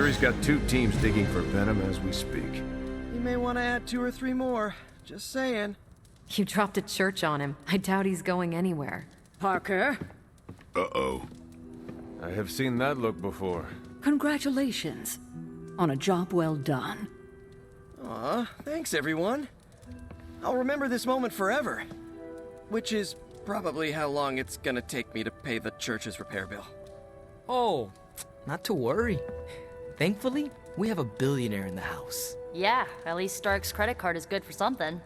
sure he's got 2 teams digging for Venom as we speak. You may want to add 2 or 3 more. Just saying. You dropped a church on him. I doubt he's going anywhere. Parker, Uh-oh. I have seen that look before. congratulations on a job well done. Aw, thanks everyone. I'll remember this moment forever. Which is probably how long it's gonna take me to pay the church's repair bill. Oh, not to worry. Thankfully, we have a billionaire in the house. Yeah, at least Stark's credit card is good for something.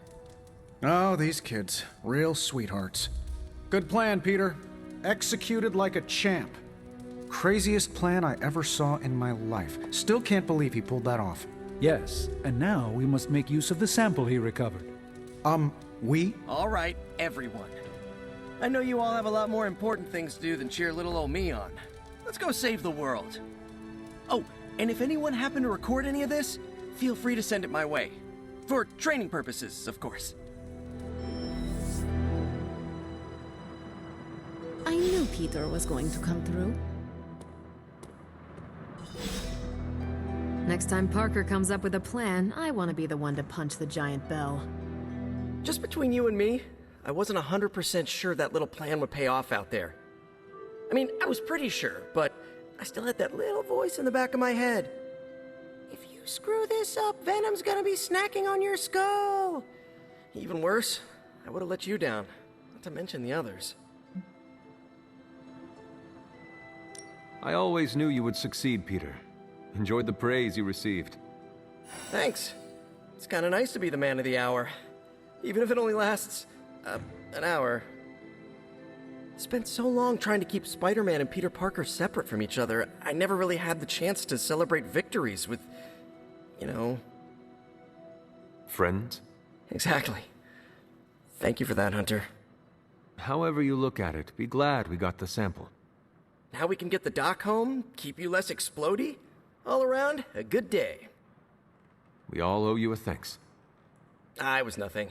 Oh, these kids. Real sweethearts. Good plan, Peter. Executed like a champ. Craziest plan I ever saw in my life. Still can't believe he pulled that off. Yes, and now we must make use of the sample he recovered. We? All right, everyone. I know you all have a lot more important things to do than cheer little old me on. Let's go save the world. Oh, and if anyone happened to record any of this, feel free to send it my way. For training purposes, of course. I knew Peter was going to come through. Next time Parker comes up with a plan, I want to be the one to punch the giant bell. Just between you and me, I wasn't 100% sure that little plan would pay off out there. I mean, I was pretty sure, but I still had that little voice in the back of my head. If you screw this up, Venom's gonna be snacking on your skull. Even worse, I would have let you down, not to mention the others. I always knew you would succeed, Peter. Enjoyed the praise you received. Thanks. It's kind of nice to be the man of the hour. Even if it only lasts, an hour. Spent so long trying to keep Spider-Man and Peter Parker separate from each other, I never really had the chance to celebrate victories with, you know... Friends? Exactly. Thank you for that, Hunter. However you look at it, be glad we got the sample. Now we can get the doc home, keep you less explodey. All around, a good day. We all owe you a thanks. It was nothing.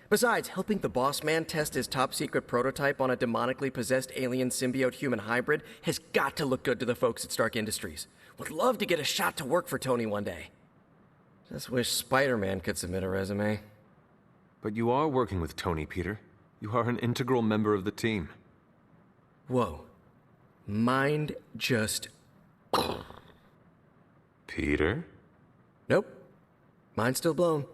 Besides, helping the boss man test his top-secret prototype on a demonically possessed alien symbiote-human hybrid has got to look good to the folks at Stark Industries. Would love to get a shot to work for Tony one day. Just wish Spider-Man could submit a resume. But you are working with Tony, Peter. You are an integral member of the team. Whoa. Mind just... Peter? Nope. Mind's still blown.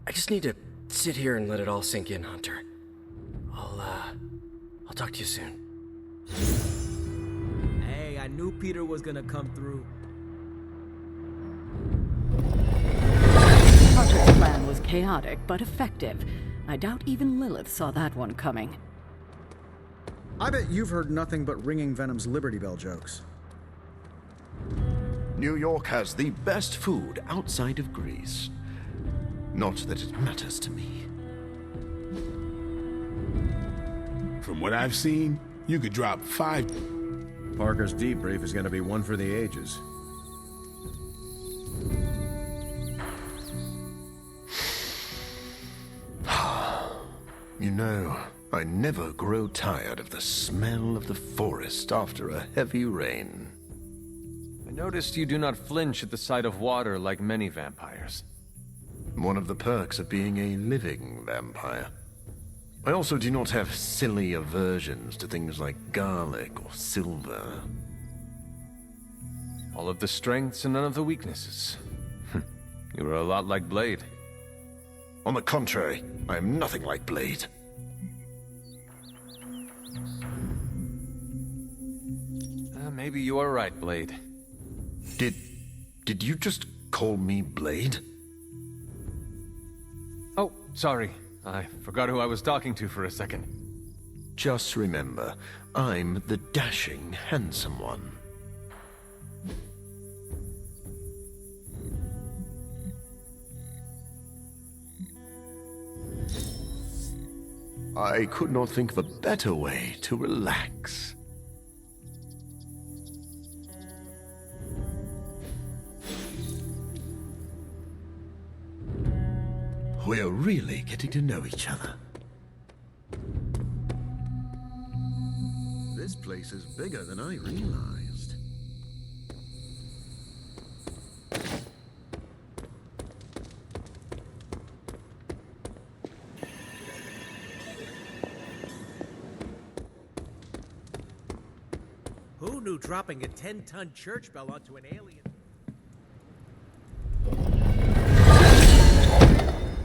I just need to sit here and let it all sink in, Hunter. I'll talk to you soon. Hey, I knew Peter was gonna come through. Parker's plan was chaotic but effective. I doubt even Lilith saw that one coming. I bet you've heard nothing but ringing Venom's Liberty Bell jokes. New York has the best food outside of Greece. Not that it matters to me. From what I've seen, you could drop 5... Parker's debrief is going to be one for the ages. You know, I never grow tired of the smell of the forest after a heavy rain. I noticed you do not flinch at the sight of water like many vampires. One of the perks of being a living vampire. I also do not have silly aversions to things like garlic or silver. All of the strengths and none of the weaknesses. You are a lot like Blade. On the contrary, I am nothing like Blade. Maybe you are right, Blade. Did you just call me Blade? Oh, sorry. I forgot who I was talking to for a second. Just remember, I'm the dashing, handsome one. I could not think of a better way to relax. We're really getting to know each other. This place is bigger than I realized. who knew dropping a 10-ton church bell onto an alien...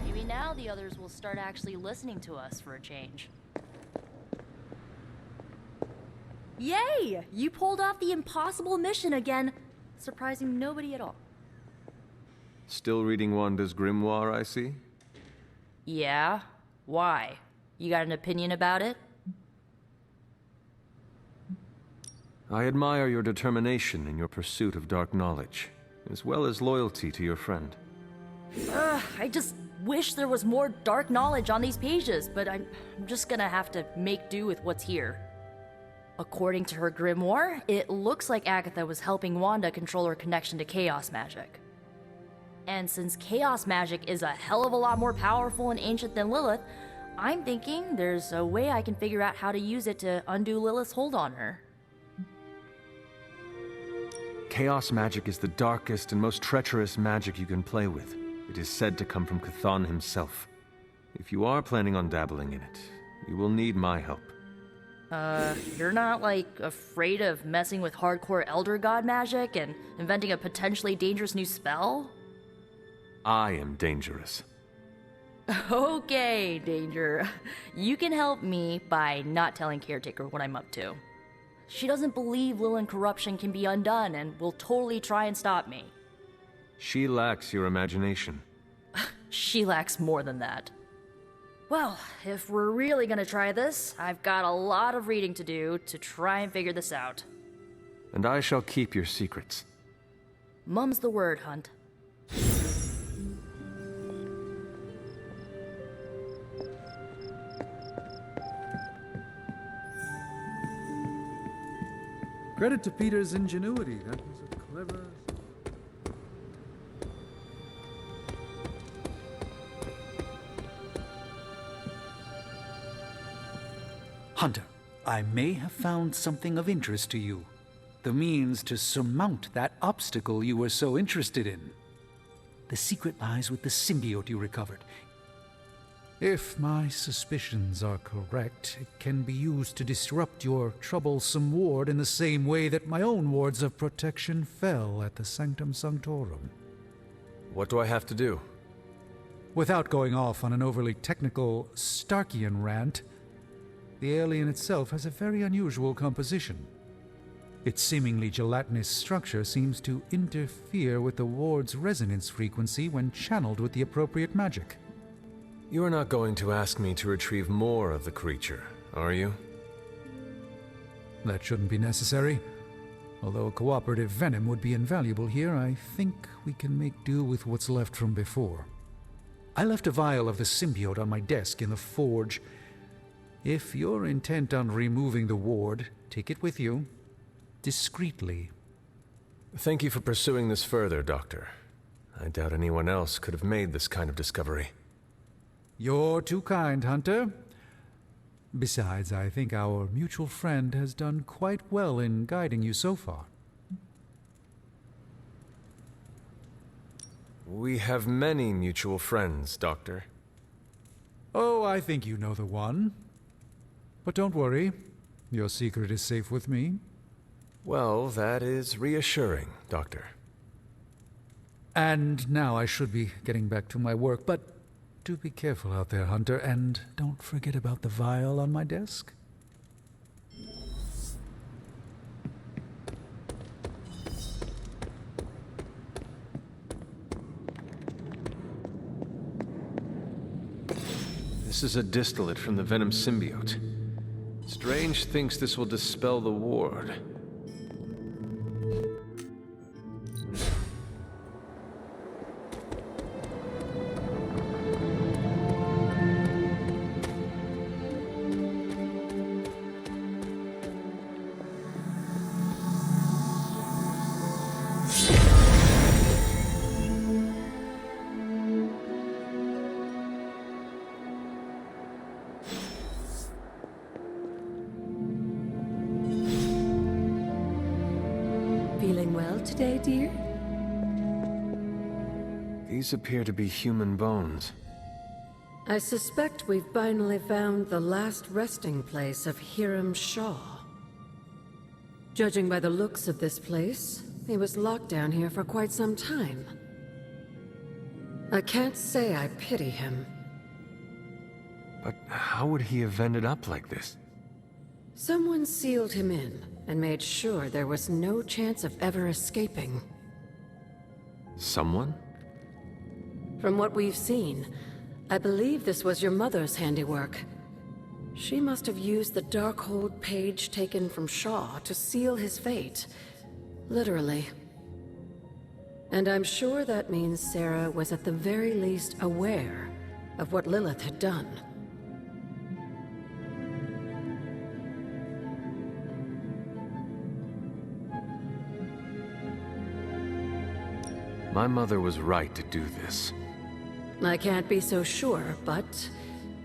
Maybe now the others will start actually listening to us for a change. Yay! You pulled off the impossible mission again, surprising nobody at all. Still reading Wanda's grimoire, I see? Yeah? Why? You got an opinion about it? I admire your determination in your pursuit of dark knowledge, as well as loyalty to your friend. I just wish there was more dark knowledge on these pages, but I'm just gonna have to make do with what's here. According to her grimoire, it looks like Agatha was helping Wanda control her connection to chaos magic. And since chaos magic is a hell of a lot more powerful and ancient than Lilith, I'm thinking there's a way I can figure out how to use it to undo Lilith's hold on her. Chaos magic is the darkest and most treacherous magic you can play with. It is said to come from Chthon himself. If you are planning on dabbling in it, you will need my help. You're not, like, afraid of messing with hardcore Elder God magic and inventing a potentially dangerous new spell? I am dangerous. Okay, Danger. You can help me by not telling Caretaker what I'm up to. She doesn't believe Lilith corruption can be undone and will totally try and stop me. She lacks your imagination. She lacks more than that. Well, if we're really gonna try this, I've got a lot of reading to do to try and figure this out. And I shall keep your secrets. Mum's the word, Hunt. Credit to Peter's ingenuity. That was a clever... Hunter, I may have found something of interest to you. The means to surmount that obstacle you were so interested in. The secret lies with the symbiote you recovered. If my suspicions are correct, it can be used to disrupt your troublesome ward in the same way that my own wards of protection fell at the Sanctum Sanctorum. What do I have to do? Without going off on an overly technical Starkian rant, the alien itself has a very unusual composition. Its seemingly gelatinous structure seems to interfere with the ward's resonance frequency when channeled with the appropriate magic. You are not going to ask me to retrieve more of the creature, are you? That shouldn't be necessary. Although a cooperative venom would be invaluable here, I think we can make do with what's left from before. I left a vial of the symbiote on my desk in the forge. If you're intent on removing the ward, take it with you. Discreetly. Thank you for pursuing this further, Doctor. I doubt anyone else could have made this kind of discovery. You're too kind, Hunter. Besides, I think our mutual friend has done quite well in guiding you so far. We have many mutual friends, Doctor. Oh, I think you know the one. But don't worry, your secret is safe with me. Well, that is reassuring, Doctor. And now I should be getting back to my work, but do be careful out there, Hunter, and don't forget about the vial on my desk. This is a distillate from the venom symbiote. Strange thinks this will dispel the ward. Feeling well today, dear? These appear to be human bones. I suspect we've finally found the last resting place of Hiram Shaw. Judging by the looks of this place, he was locked down here for quite some time. I can't say I pity him. But how would he have ended up like this? Someone sealed him in and made sure there was no chance of ever escaping. Someone? From what we've seen, I believe this was your mother's handiwork. She must have used the Darkhold page taken from Shaw to seal his fate. Literally. And I'm sure that means Sarah was at the very least aware of what Lilith had done. My mother was right to do this. I can't be so sure, but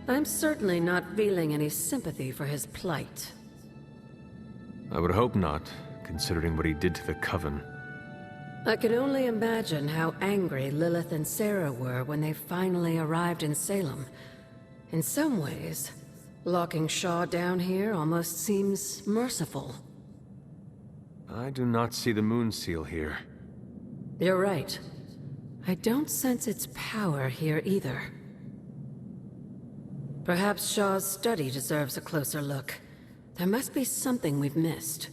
I'm certainly not feeling any sympathy for his plight. I would hope not, considering what he did to the Coven. I could only imagine how angry Lilith and Sarah were when they finally arrived in Salem. In some ways, locking Shaw down here almost seems merciful. I do not see the moon seal here. You're right. I don't sense its power here either. Perhaps Shaw's study deserves a closer look. There must be something we've missed.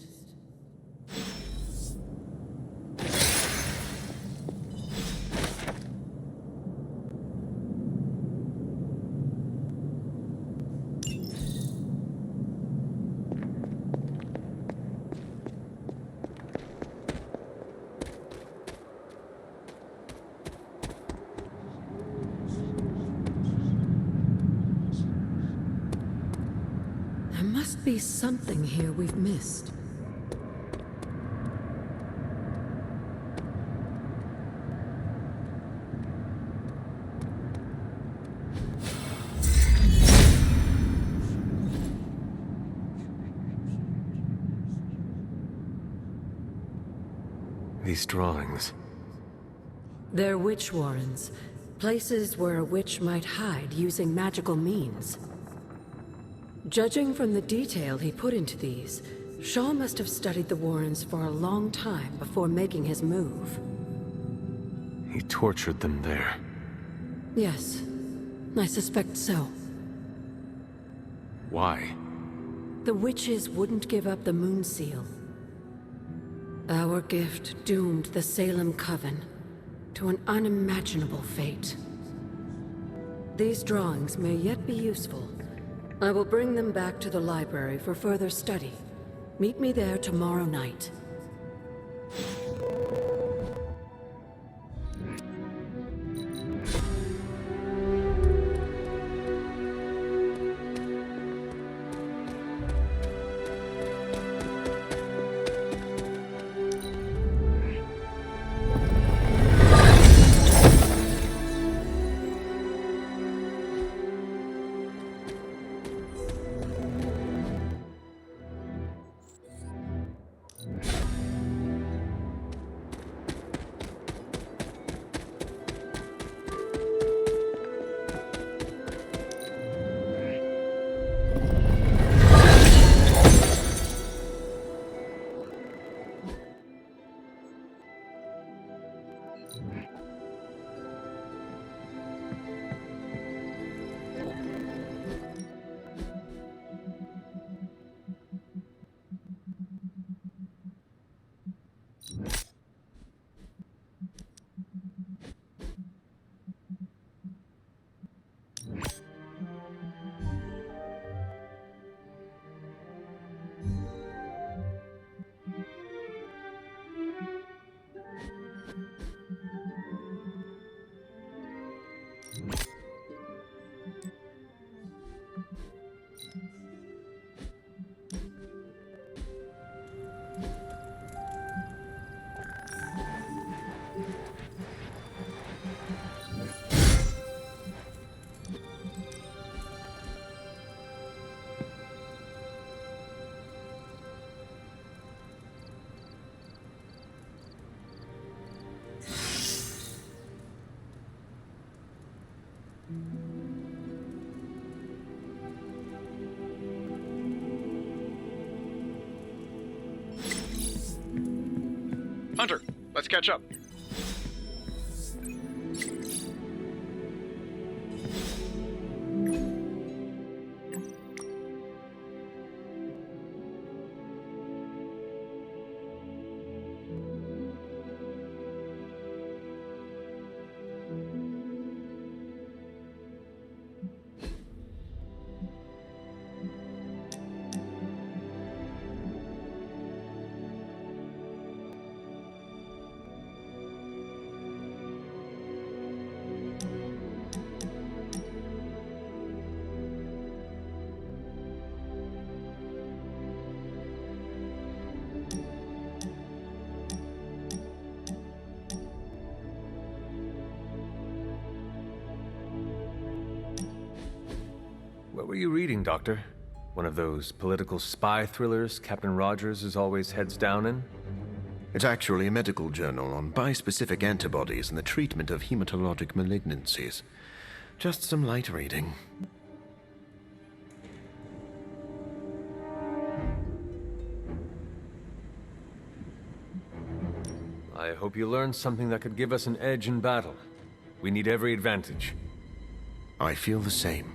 There must be something here we've missed. These drawings. They're witch warrens, places where a witch might hide using magical means. Judging from the detail he put into these, Shaw must have studied the Warrens for a long time before making his move. He tortured them there. Yes, I suspect so. Why? The witches wouldn't give up the Moon Seal. Our gift doomed the Salem Coven to an unimaginable fate. These drawings may yet be useful. I will bring them back to the library for further study. Meet me there tomorrow night. Let's catch up. What were you reading, Doctor? One of those political spy thrillers Captain Rogers is always heads down in? It's actually a medical journal on bispecific antibodies and the treatment of hematologic malignancies. Just some light reading. I hope you learned something that could give us an edge in battle. We need every advantage. I feel the same.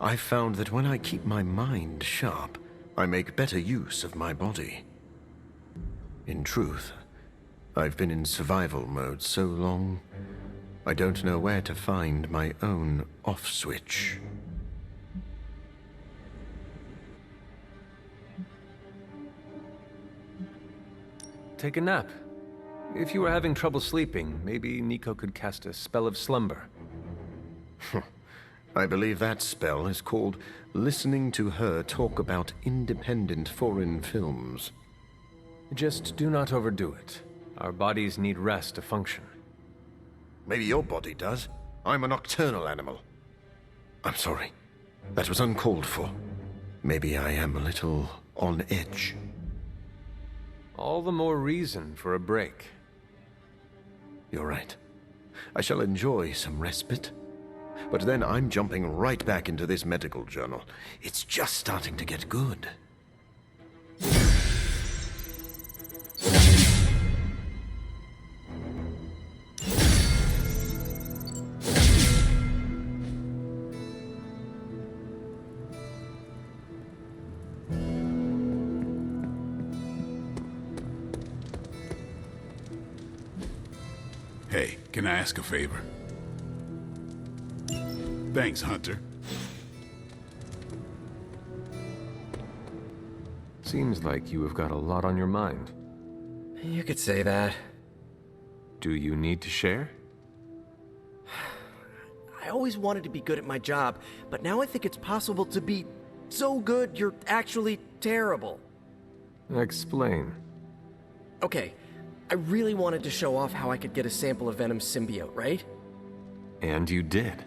I've found that when I keep my mind sharp, I make better use of my body. In truth, I've been in survival mode so long, I don't know where to find my own off switch. Take a nap. If you were having trouble sleeping, maybe Nico could cast a spell of slumber. I believe that spell is called listening to her talk about independent foreign films. Just do not overdo it. Our bodies need rest to function. Maybe your body does. I'm a nocturnal animal. I'm sorry. That was uncalled for. Maybe I am a little on edge. All the more reason for a break. You're right. I shall enjoy some respite. But then I'm jumping right back into this medical journal. It's just starting to get good. Hey, can I ask a favor? Thanks, Hunter. Seems like you have got a lot on your mind. You could say that. Do you need to share? I always wanted to be good at my job, but now I think it's possible to be so good you're actually terrible. Explain. Okay, I really wanted to show off how I could get a sample of Venom's symbiote, right? And you did.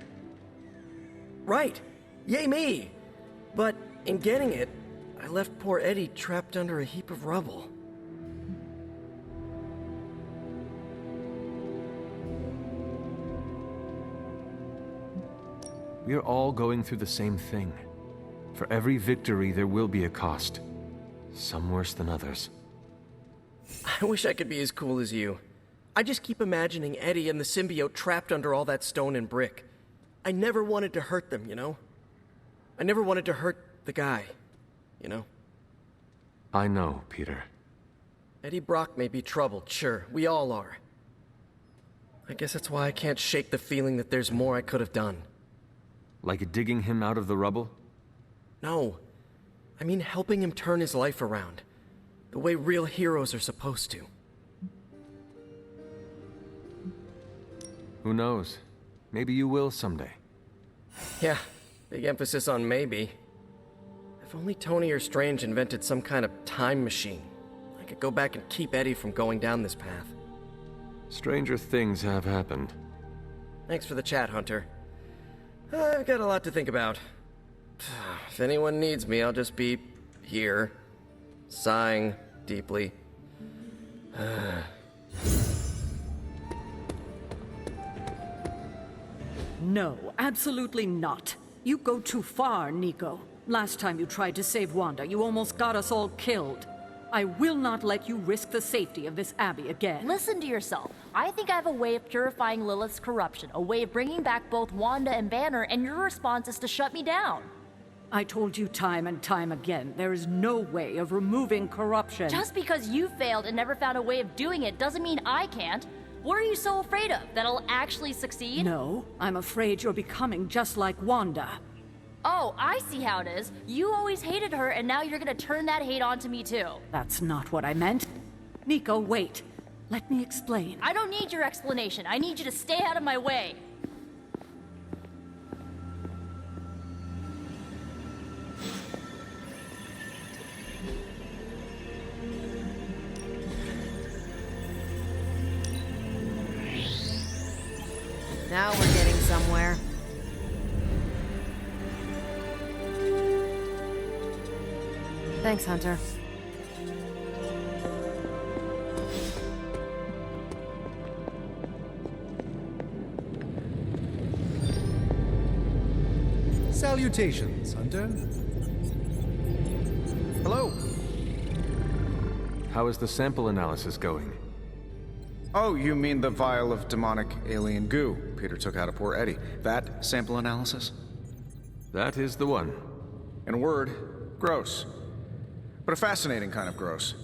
Right! Yay me! But in getting it, I left poor Eddie trapped under a heap of rubble. We are all going through the same thing. For every victory, there will be a cost. Some worse than others. I wish I could be as cool as you. I just keep imagining Eddie and the symbiote trapped under all that stone and brick. I never wanted to hurt them, you know? I never wanted to hurt the guy, you know? I know, Peter. Eddie Brock may be troubled, sure. We all are. I guess that's why I can't shake the feeling that there's more I could have done. Like digging him out of the rubble? No. I mean helping him turn his life around. The way real heroes are supposed to. Who knows? Maybe you will someday. Yeah, big emphasis on maybe. If only Tony or Strange invented some kind of time machine, I could go back and keep Eddie from going down this path. Stranger things have happened. Thanks for the chat, Hunter. I've got a lot to think about. If anyone needs me, I'll just be here, sighing deeply. No, absolutely not. You go too far, Nico. Last time you tried to save Wanda, you almost got us all killed. I will not let you risk the safety of this abbey again. Listen to yourself. I think I have a way of purifying Lilith's corruption, a way of bringing back both Wanda and Banner, and your response is to shut me down. I told you time and time again, there is no way of removing corruption. Just because you failed and never found a way of doing it doesn't mean I can't. What are you so afraid of? That I'll actually succeed? No, I'm afraid you're becoming just like Wanda. Oh, I see how it is. You always hated her, and now you're gonna turn that hate onto me too. That's not what I meant. Nico, wait. Let me explain. I don't need your explanation. I need you to stay out of my way. Now we're getting somewhere. Thanks, Hunter. Salutations, Hunter. Hello. How is the sample analysis going? Oh, you mean the vial of demonic alien goo Peter took out of poor Eddie. That sample analysis? That is the one. In a word, gross. But a fascinating kind of gross.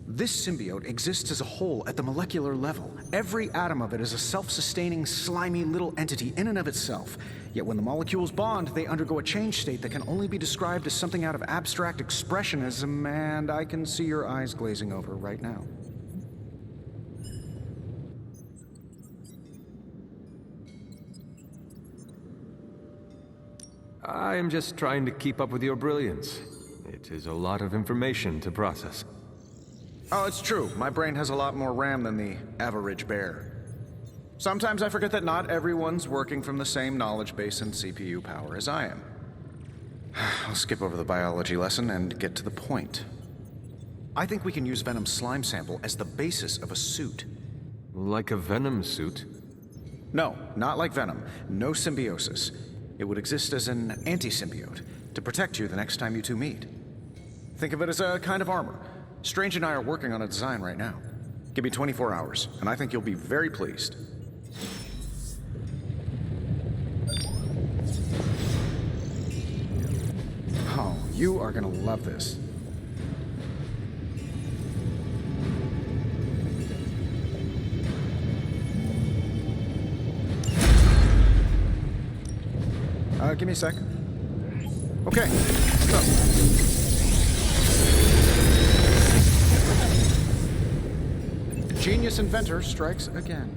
This symbiote exists as a whole at the molecular level. Every atom of it is a self-sustaining, slimy little entity in and of itself. Yet when the molecules bond, they undergo a change state that can only be described as something out of abstract expressionism, and I can see your eyes glazing over right now. I am just trying to keep up with your brilliance. It is a lot of information to process. Oh, it's true. My brain has a lot more RAM than the average bear. Sometimes I forget that not everyone's working from the same knowledge base and CPU power as I am. I'll skip over the biology lesson and get to the point. I think we can use Venom's slime sample as the basis of a suit. Like a Venom suit? No, not like Venom. No symbiosis. It would exist as an anti-symbiote, to protect you the next time you two meet. Think of it as a kind of armor. Strange and I are working on a design right now. Give me 24 hours, and I think you'll be very pleased. Oh, you are gonna love this. Give me a sec. Okay, so. Genius inventor strikes again.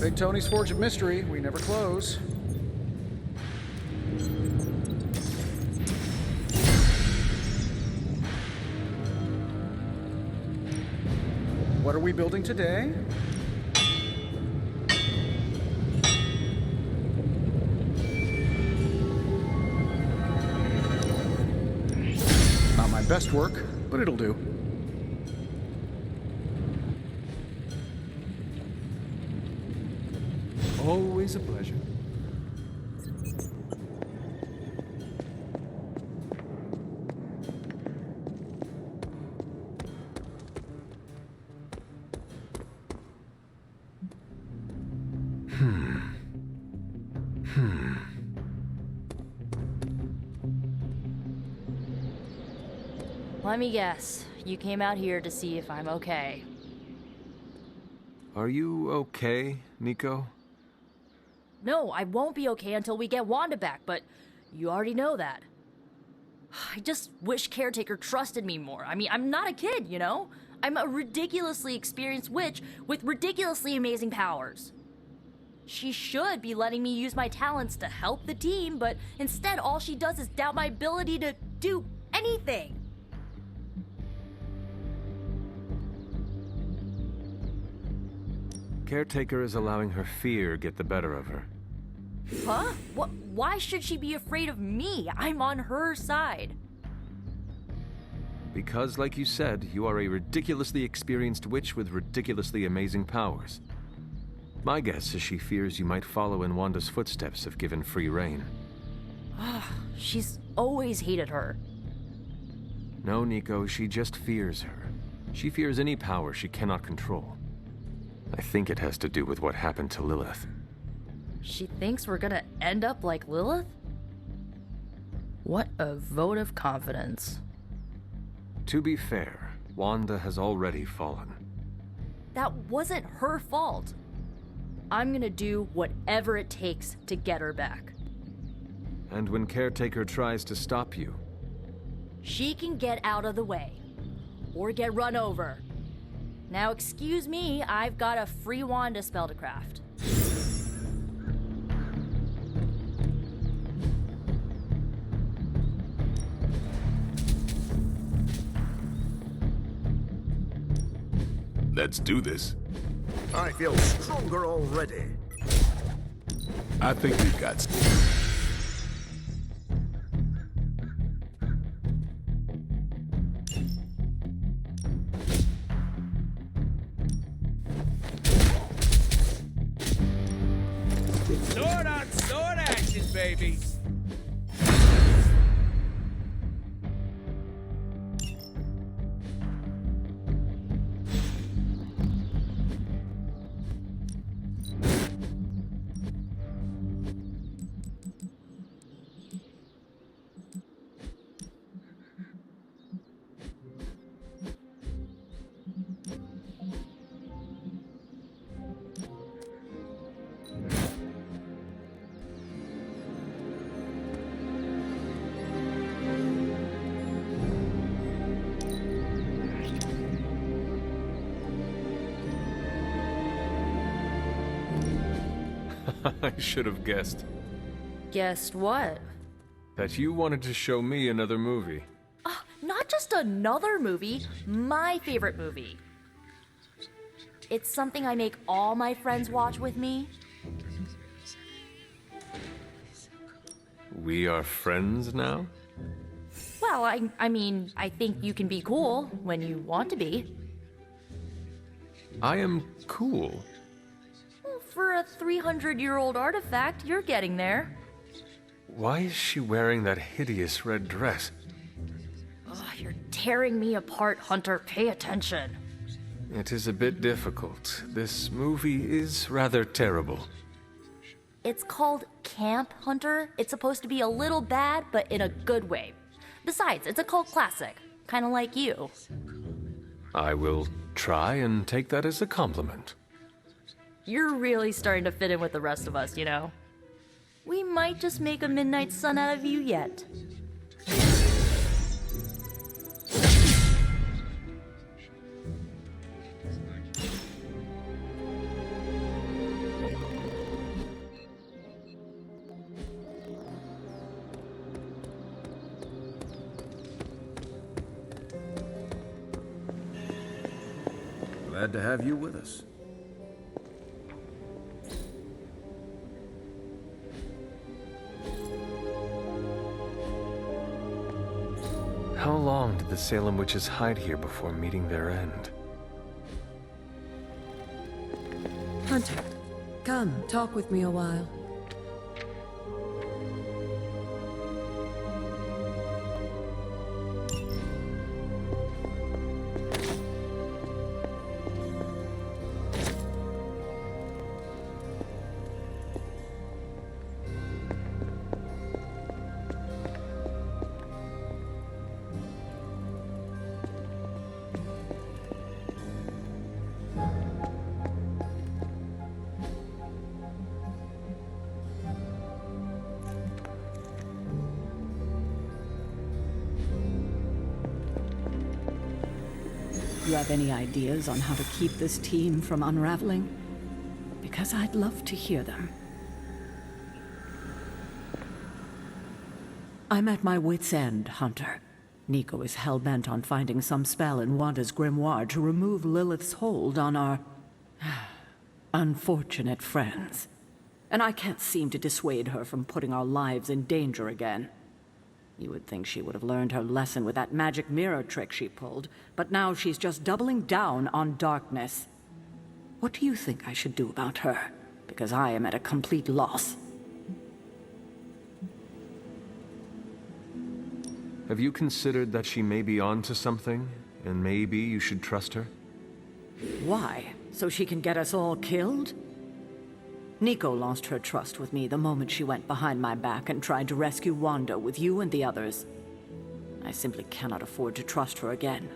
Big Tony's Forge of Mystery, we never close. What are we building today? Not my best work, but it'll do. Always a pleasure. Let me guess. You came out here to see if I'm okay. Are you okay, Nico? No, I won't be okay until we get Wanda back, but you already know that. I just wish Caretaker trusted me more. I mean, I'm not a kid, you know? I'm a ridiculously experienced witch with ridiculously amazing powers. She should be letting me use my talents to help the team, but instead all she does is doubt my ability to do anything. Caretaker is allowing her fear get the better of her. Huh? What? Why should she be afraid of me? I'm on her side. Because, like you said, you are a ridiculously experienced witch with ridiculously amazing powers. My guess is she fears you might follow in Wanda's footsteps if given free rein. She's always hated her. No, Nico, she just fears her. She fears any power she cannot control. I think it has to do with what happened to Lilith. She thinks we're gonna end up like Lilith? What a vote of confidence. To be fair, Wanda has already fallen. That wasn't her fault. I'm gonna do whatever it takes to get her back. And when Caretaker tries to stop you, She can get out of the way. Or get run over. Now excuse me, I've got a free Wanda spell to craft. Let's do this. I feel stronger already. I think we've got... Sword on sword action, baby! I should have guessed Guessed what? that you wanted to show me another movie. Not just another movie, my favorite movie. It's something I make all my friends watch with me. We are friends now? Well, I mean, I think you can be cool when you want to be. I am cool. Well, for a 300-year-old artifact, you're getting there. Why is she wearing that hideous red dress? Oh, you're tearing me apart, Hunter. Pay attention. It is a bit difficult. This movie is rather terrible. It's called Camp, Hunter. It's supposed to be a little bad, but in a good way. Besides, it's a cult classic, kind of like you. I will try and take that as a compliment. You're really starting to fit in with the rest of us, you know? We might just make a midnight sun out of you yet. Glad to have you with us. How long did the Salem witches hide here before meeting their end? Hunter, come, talk with me a while. You have any ideas on how to keep this team from unraveling? Because I'd love to hear them. I'm at my wit's end, Hunter. Nico is hell-bent on finding some spell in Wanda's grimoire to remove Lilith's hold on our unfortunate friends. And I can't seem to dissuade her from putting our lives in danger again. You would think she would have learned her lesson with that magic mirror trick she pulled, but now she's just doubling down on darkness. What do you think I should do about her? Because I am at a complete loss. Have you considered that she may be onto something, and maybe you should trust her? Why? So she can get us all killed? Nico lost her trust with me the moment she went behind my back and tried to rescue Wanda with you and the others. I simply cannot afford to trust her again.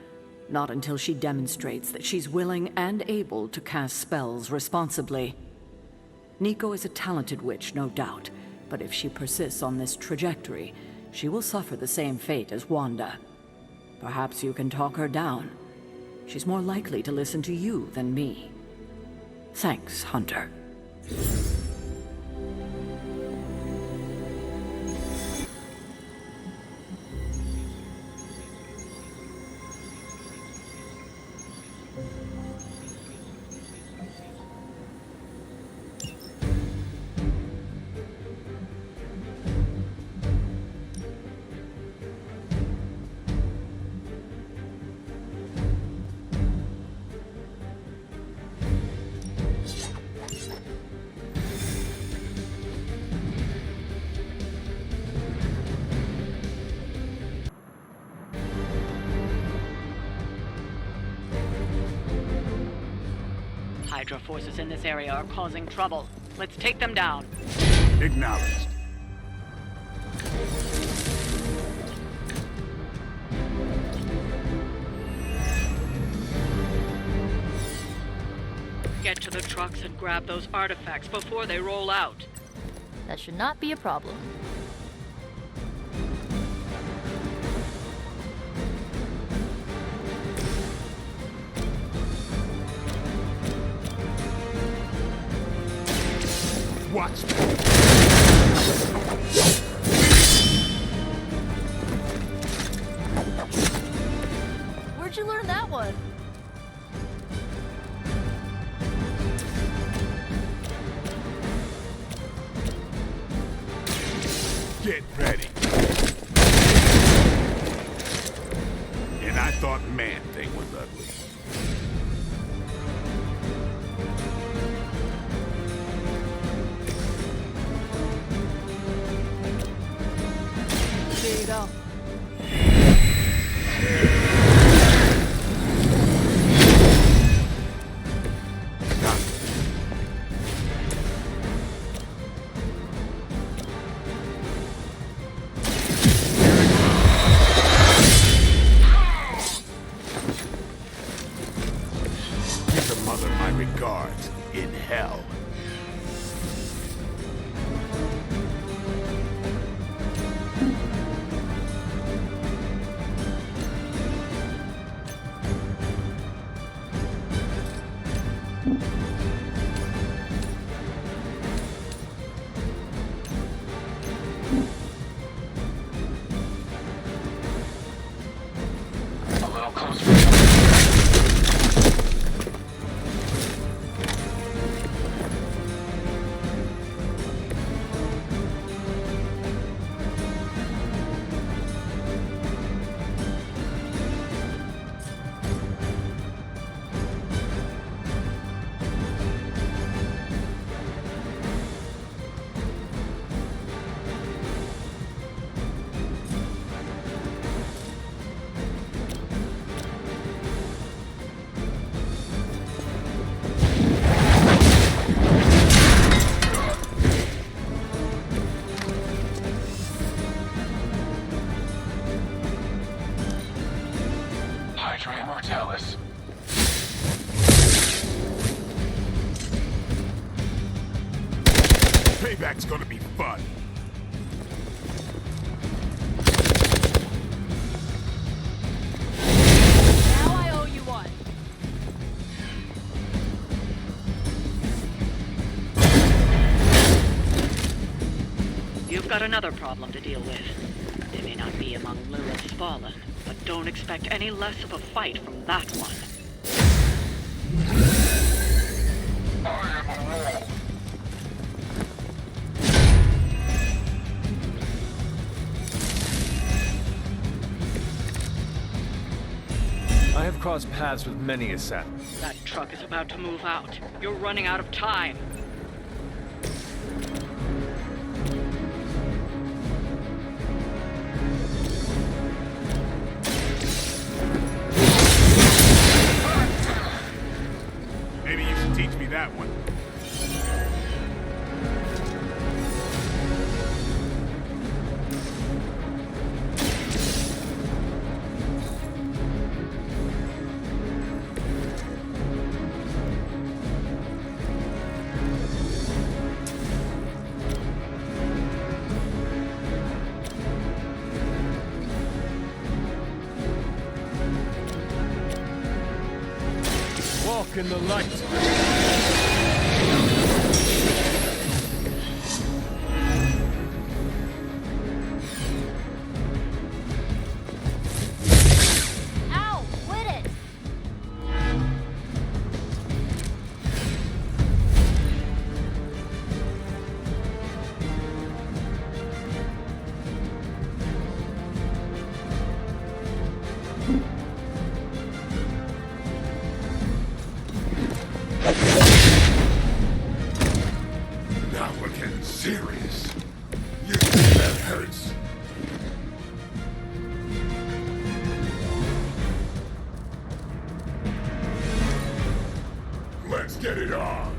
Not until she demonstrates that she's willing and able to cast spells responsibly. Nico is a talented witch, no doubt, but if she persists on this trajectory, she will suffer the same fate as Wanda. Perhaps you can talk her down. She's more likely to listen to you than me. Thanks, Hunter. Hydra forces in this area are causing trouble. Let's take them down. Acknowledged. Get to the trucks and grab those artifacts before they roll out. That should not be a problem. Watch that. Where'd you learn that one? Get ready. And I thought Man-Thing was ugly. Here you go. Give the mother my regards in hell. A little closer. Hydra Immortalis. Payback's gonna be fun. Now I owe you one. You've got another problem to deal with. They may not be among Lilith's fallen, but don't expect any less of a fight from that one. I am a wall. I have crossed cross paths with many a saddler. That truck is about to move out. You're running out of time. Maybe you should teach me that one. Walk in the light. Ow! Quit it! Now we're getting serious. You think that hurts? Let's get it on.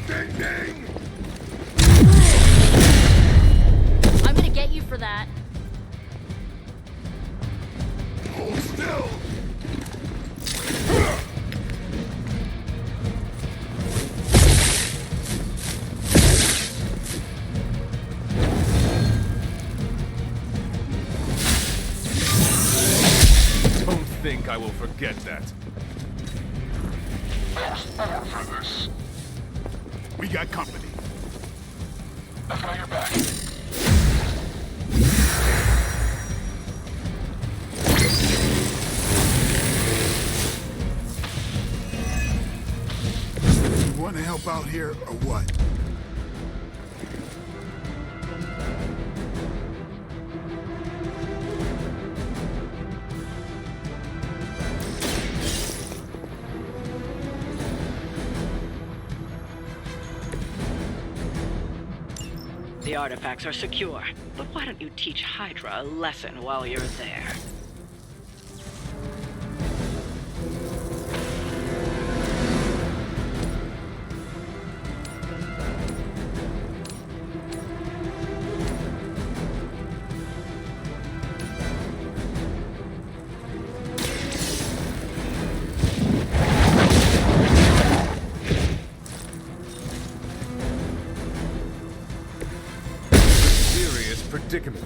Ding ding! I'm gonna get you for that. Hold still! Don't think I will forget that. For this. We got company. I've got your back. You want to help out here or what? The artifacts are secure, but why don't you teach Hydra a lesson while you're there? Serious predicament.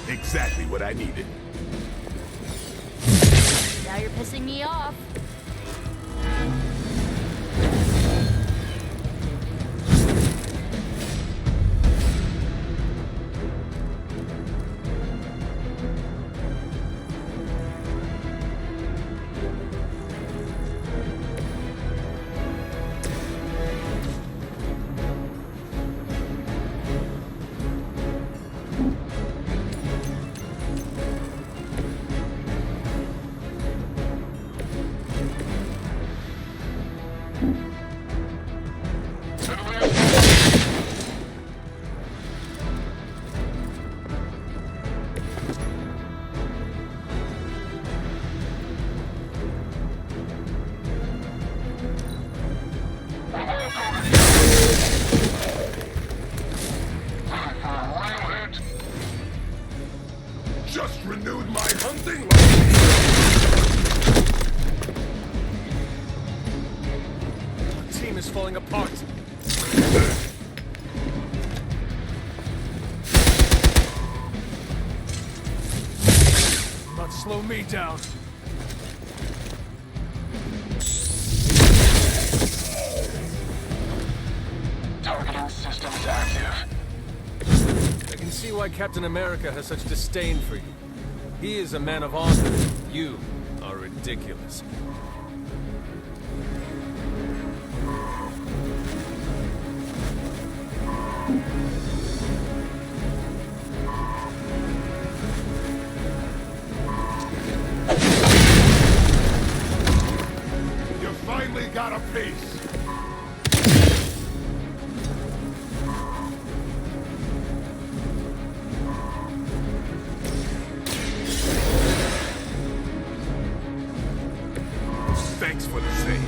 Exactly what I needed. Now you're pissing me off. Just renewed my hunting license. The team is falling apart. Not slow me down. Targeting systems active. I can see why Captain America has such disdain for you. He is a man of honor. You are ridiculous. You finally got a piece. Thanks for the save.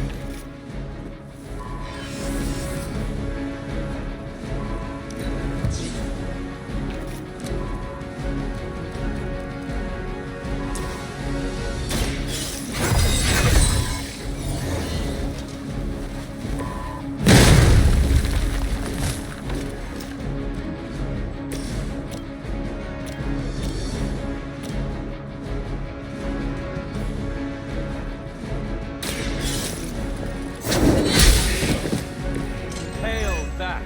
Hail that!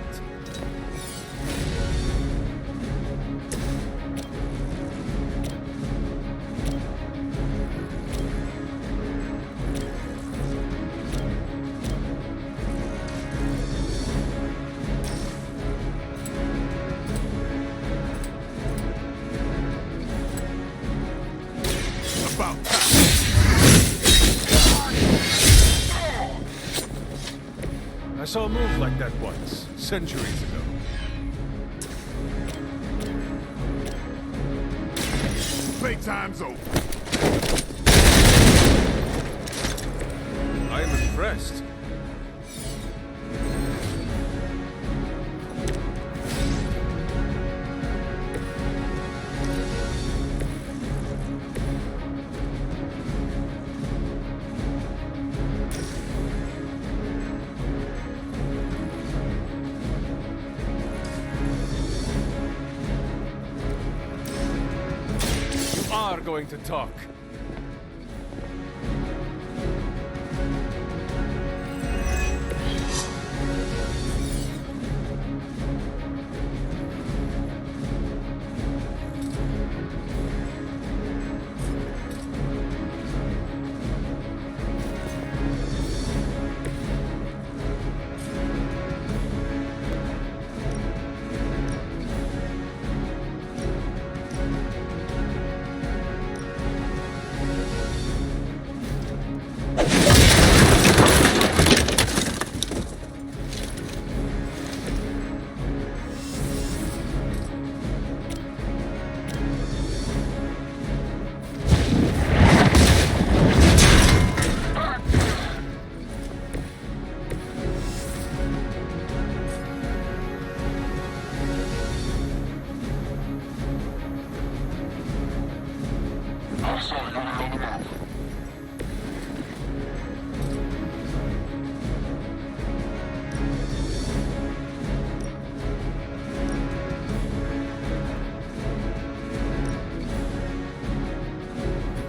About time. I saw a move like that once, centuries ago. Playtime's over. I am impressed. You are going to talk.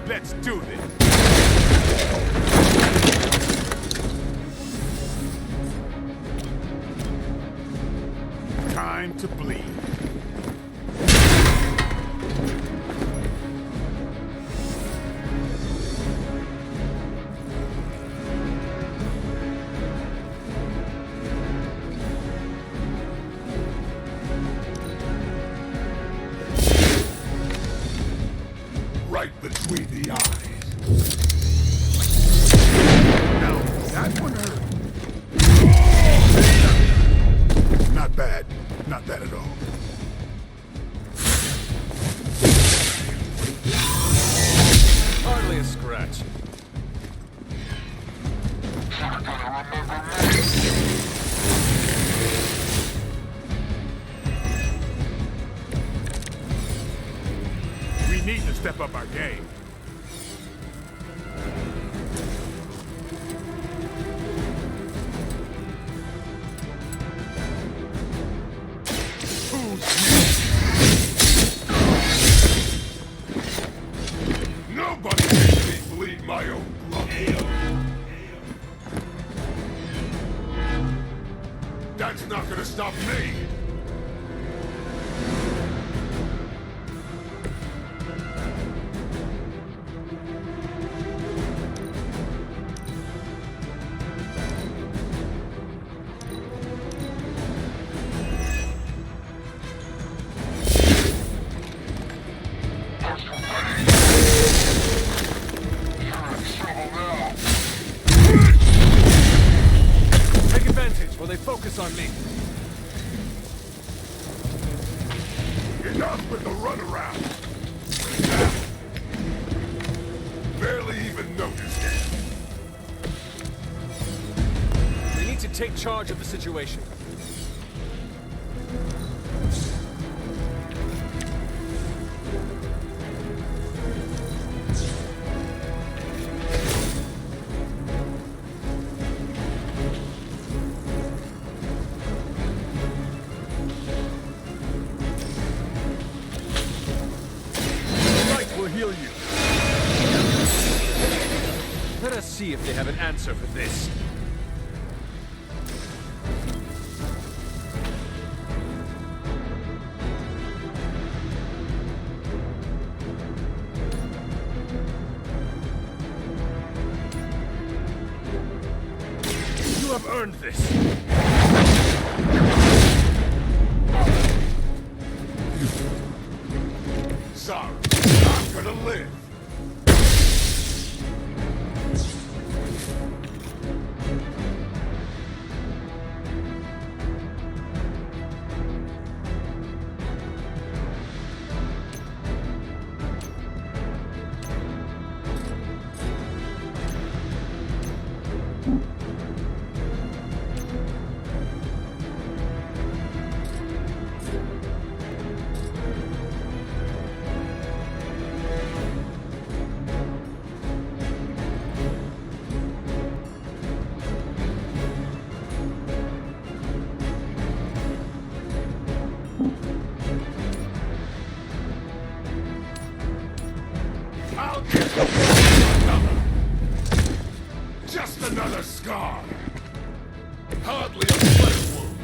Let's do this. Time to bleed. Right between the eyes. Now, that one hurt. Not bad. Not bad at all. Hardly a scratch. We need to step up our game. Who's next? Nobody makes me bleed my own blood. That's not gonna stop me! Take advantage while they focus on me. Enough with the runaround! Barely even noticed it. We need to take charge of the situation. Will heal you. Let us see if they have an answer for this. You have earned this. Sorry, I'm gonna live. I'll get another. Just another scar. Hardly a flesh wound.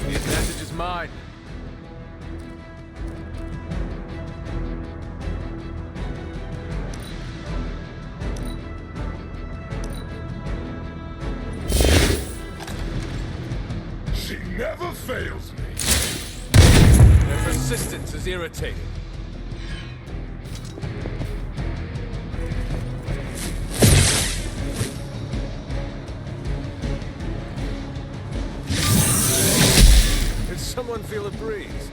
The advantage is mine. She never fails me. Their persistence is irritating. Did someone feel a breeze?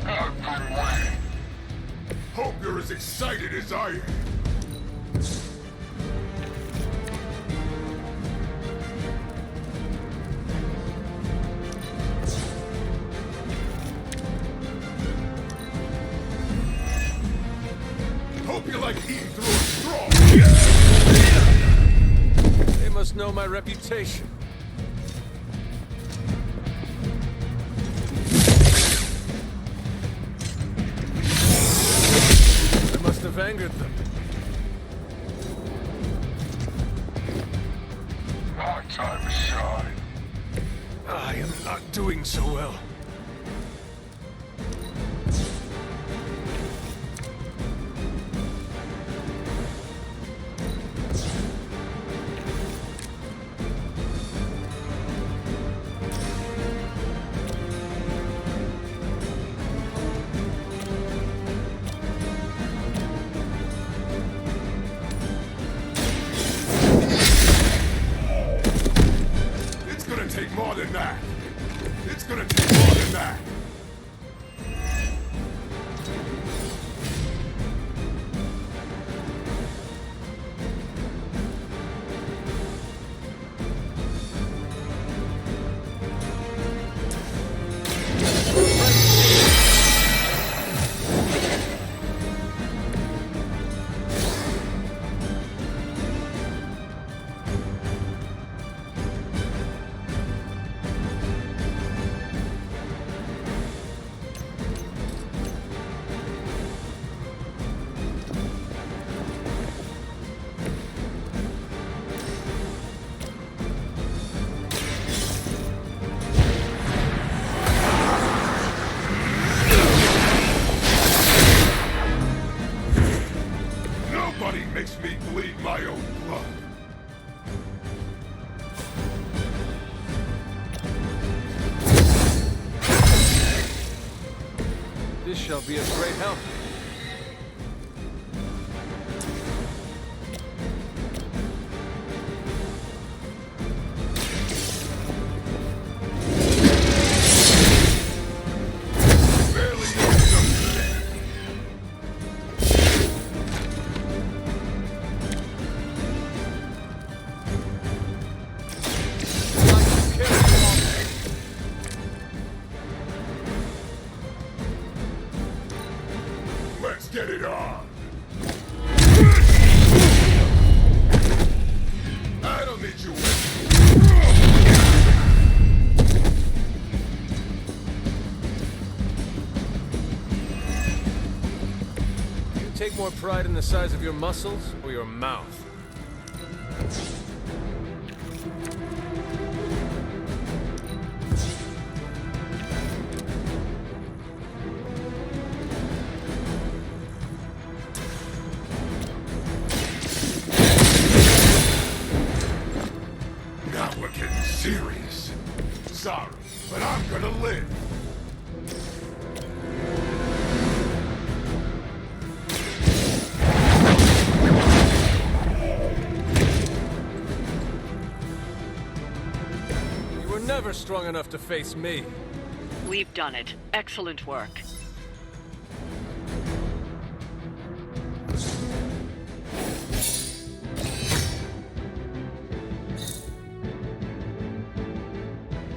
Out my way. Hope you're as excited as I am. Hope you like eating through a straw. They must know my reputation. I must have angered them. Our time to shine. I am not doing so well. It's gonna take more than that. It's gonna take more shall be of great help. Let's get it on! I don't need you with me. You take more pride in the size of your muscles or your mouth? Now we're getting serious. Sorry, but I'm gonna live. You were never strong enough to face me. We've done it. Excellent work.